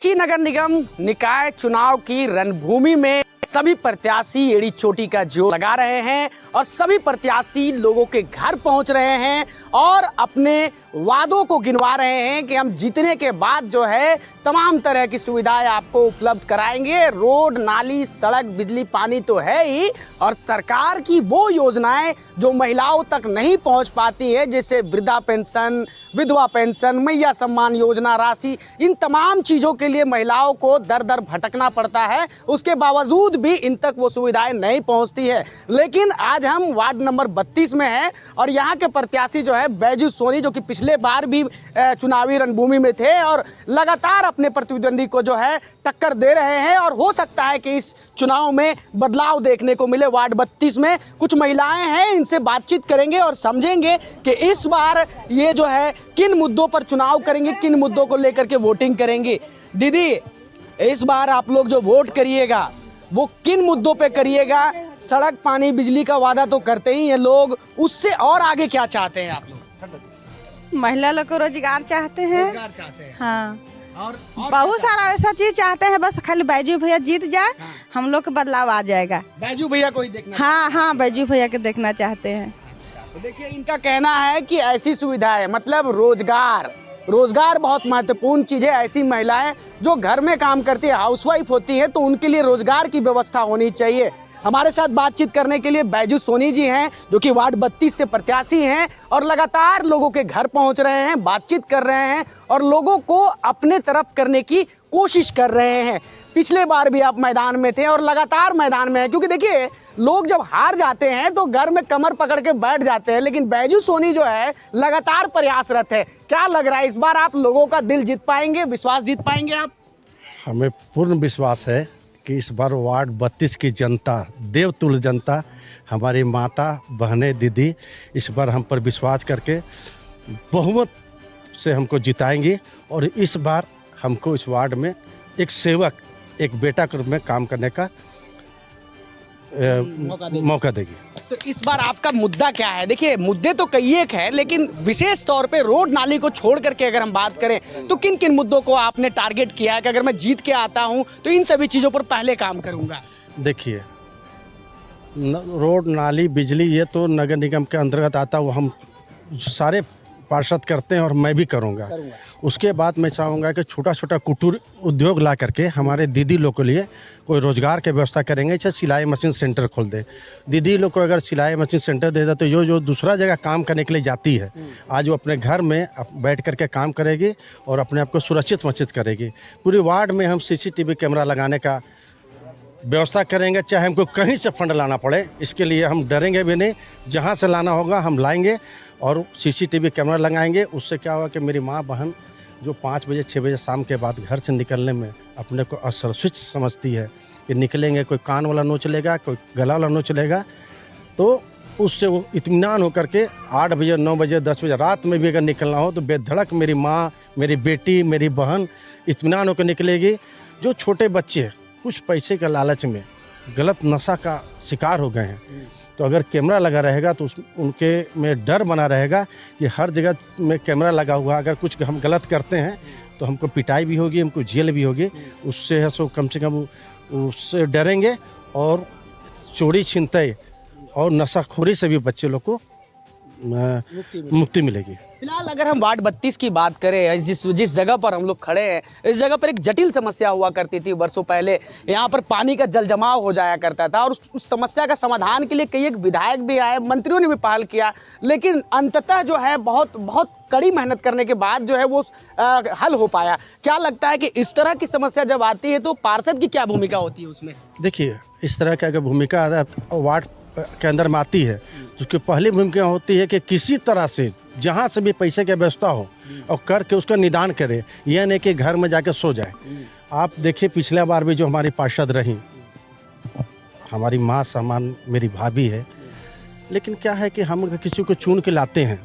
रांची नगर निगम निकाय चुनाव की रणभूमि में सभी प्रत्याशी एड़ी चोटी का जोर लगा रहे हैं और सभी प्रत्याशी लोगों के घर पहुंच रहे हैं और अपने वादों को गिनवा रहे हैं कि हम जीतने के बाद जो है तमाम तरह की सुविधाएं आपको उपलब्ध कराएंगे। रोड, नाली, सड़क, बिजली, पानी तो है ही और सरकार की वो योजनाएं जो महिलाओं तक नहीं पहुंच पाती है, जैसे वृद्धा पेंशन, विधवा पेंशन, मैया सम्मान योजना राशि, इन तमाम चीज़ों के लिए महिलाओं को दर दर भटकना पड़ता है। उसके बावजूद भी इन तक वो सुविधाएं नहीं पहुंचती है। लेकिन आज हम वार्ड नंबर 32 में हैं और यहाँ के प्रत्याशी जो है बैजू सोनी, जो कि पिछले बार भी चुनावी रणभूमि में थे और लगातार अपने प्रतिद्वंदी को जो है टक्कर दे रहे हैं और हो सकता है कि इस चुनाव में बदलाव देखने को मिले। वार्ड 32 में कुछ महिलाएं हैं, इनसे बातचीत करेंगे और समझेंगे कि इस बार ये जो है किन मुद्दों पर चुनाव करेंगे, किन मुद्दों को लेकर के वोटिंग करेंगे। दीदी, इस बार आप लोग जो वोट करिएगा वो किन मुद्दों पे करिएगा? सड़क, पानी, बिजली का वादा तो करते ही हैं लोग, उससे और आगे क्या चाहते हैं आप लोग? महिला लोग को रोजगार चाहते हैं। रोजगार चाहते हैं। हाँ, और बहुत सारा ऐसा चीज चाहते हैं। बस खाली बैजू भैया जीत जाए, हाँ। हम लोग का बदलाव आ जाएगा। बैजू भैया को ही देखना। हाँ, बैजू भैया के देखना चाहते हैं। तो देखिए, इनका कहना है कि ऐसी सुविधा है, मतलब रोजगार बहुत महत्वपूर्ण चीज़ है। ऐसी महिलाएं जो घर में काम करती है, हाउसवाइफ होती है, तो उनके लिए रोजगार की व्यवस्था होनी चाहिए। हमारे साथ बातचीत करने के लिए बैजू सोनी जी हैं, जो कि वार्ड 32 से प्रत्याशी हैं और लगातार लोगों के घर पहुंच रहे हैं, बातचीत कर रहे हैं और लोगों को अपने तरफ करने की कोशिश कर रहे हैं। पिछले बार भी आप मैदान में थे और लगातार मैदान में हैं, क्योंकि देखिए लोग जब हार जाते हैं तो घर में कमर पकड़ के बैठ जाते हैं, लेकिन बैजू सोनी जो है लगातार प्रयासरत है। क्या लग रहा है, इस बार आप लोगों का दिल जीत पाएंगे, विश्वास जीत पाएंगे आप? हमें पूर्ण विश्वास है कि इस बार वार्ड 32 की जनता, देवतुल्य जनता, हमारी माता, बहनें, दीदी इस बार हम पर विश्वास करके बहुमत से हमको जिताएंगी और इस बार हमको इस वार्ड में एक सेवक, एक बेटा के रूप में काम करने का मौका देगी। तो इस बार आपका मुद्दा क्या है? देखिए, मुद्दे तो कई एक है, लेकिन विशेष तौर पे रोड, नाली को छोड़ करके अगर हम बात करें तो किन किन मुद्दों को आपने टारगेट किया है कि अगर मैं जीत के आता हूं तो इन सभी चीज़ों पर पहले काम करूंगा? देखिए, रोड, नाली, बिजली ये तो नगर निगम के अंतर्गत आता, वो हम सारे पार्षद करते हैं और मैं भी करूंगा। उसके बाद मैं चाहूँगा कि छोटा छोटा कुटीर उद्योग ला करके हमारे दीदी लोग के लिए कोई रोज़गार की व्यवस्था करेंगे। जैसे सिलाई मशीन सेंटर खोल दे, दीदी लोग को अगर सिलाई मशीन सेंटर दे दे तो जो दूसरा जगह काम करने के लिए जाती है, आज वो अपने घर में बैठ करके काम करेगी और अपने आप को सुरक्षित महसूस करेगी। पूरी वार्ड में हम CCTV कैमरा लगाने का व्यवस्था करेंगे, चाहे हमको कहीं से फंड लाना पड़े, इसके लिए हम डरेंगे भी नहीं। जहाँ से लाना होगा हम लाएंगे और CCTV कैमरा लगाएंगे। उससे क्या होगा कि मेरी माँ बहन जो 5 बजे 6 बजे शाम के बाद घर से निकलने में अपने को असुरक्षित समझती है कि निकलेंगे, कोई कान वाला नोच लेगा, कोई गला वाला नोच लेगा, तो उससे वो इत्मीनान होकर के 8 बजे 9 बजे 10 बजे रात में भी अगर निकलना हो तो बेधड़क मेरी माँ, मेरी बेटी, मेरी बहन इत्मीनान होकर निकलेगी। जो छोटे बच्चे कुछ पैसे के लालच में गलत नशा का शिकार हो गए हैं, तो अगर कैमरा लगा रहेगा तो उनके में डर बना रहेगा कि हर जगह में कैमरा लगा हुआ, अगर कुछ हम गलत करते हैं तो हमको पिटाई भी होगी, हमको जेल भी होगी। उससे है सो कम से कम उससे डरेंगे और चोरी, छिनतई और नशाखोरी से भी बच्चे लोग को मुक्ति मिलेगी। फिलहाल अगर हम वार्ड 32 की बात करें, जिस जगह पर हम लोग खड़े हैं, इस जगह पर एक जटिल समस्या हुआ करती थी वर्षों पहले। यहाँ पर पानी का जल जमाव हो जाया करता था और उस समस्या का समाधान के लिए कई एक विधायक भी आए, मंत्रियों ने भी पहल किया, लेकिन अंततः जो है बहुत कड़ी मेहनत करने के बाद जो है वो हल हो पाया। क्या लगता है कि इस तरह की समस्या जब आती है तो पार्षद की क्या भूमिका होती है उसमें? देखिए, इस तरह की अगर भूमिका वार्ड के अंदर में आती है तो उसकी पहली भूमिका होती है कि किसी तरह से जहाँ से भी पैसे की व्यवस्था हो और करके उसका निदान करे, यह नहीं कि घर में जाके सो जाए। आप देखिए, पिछले बार भी जो हमारी पार्षद रही, हमारी माँ समान मेरी भाभी है, लेकिन क्या है कि हम किसी को चुन के लाते हैं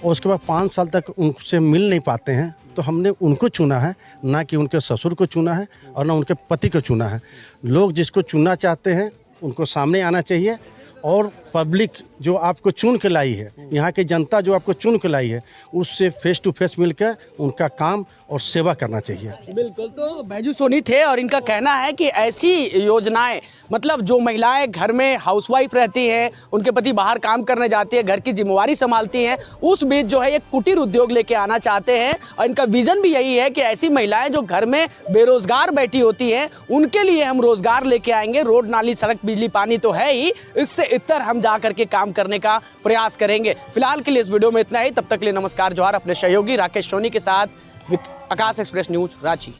और उसके बाद 5 साल तक उनसे मिल नहीं पाते हैं, तो हमने उनको चुना है, ना कि उनके ससुर को चुना है और ना उनके पति को चुना है। लोग जिसको चुनना चाहते हैं उनको सामने आना चाहिए और पब्लिक जो आपको चुन के लाई है, यहाँ की जनता जो आपको चुन के लाई है, उससे फेस टू फेस मिलकर उनका काम और सेवा करना चाहिए। बिल्कुल, तो बैजू सोनी थे और इनका कहना है कि ऐसी योजनाएं, मतलब जो महिलाएं घर में हाउसवाइफ रहती हैं, उनके पति बाहर काम करने जाती है, घर की जिम्मेवारी संभालती हैं, उस बीच जो है एक कुटीर उद्योग लेके आना चाहते हैं। और इनका विजन भी यही है कि ऐसी महिलाएं जो घर में बेरोजगार बैठी होती हैं, उनके लिए हम रोजगार लेके आएंगे। रोड, नाली, सड़क, बिजली, पानी तो है ही, इससे इतर हम जा करके काम करने का प्रयास करेंगे। फिलहाल के लिए इस वीडियो में इतना ही। तब तक के लिए नमस्कार, जोहार। अपने सहयोगी राकेश सोनी के साथ आकाश एक्सप्रेस न्यूज, रांची।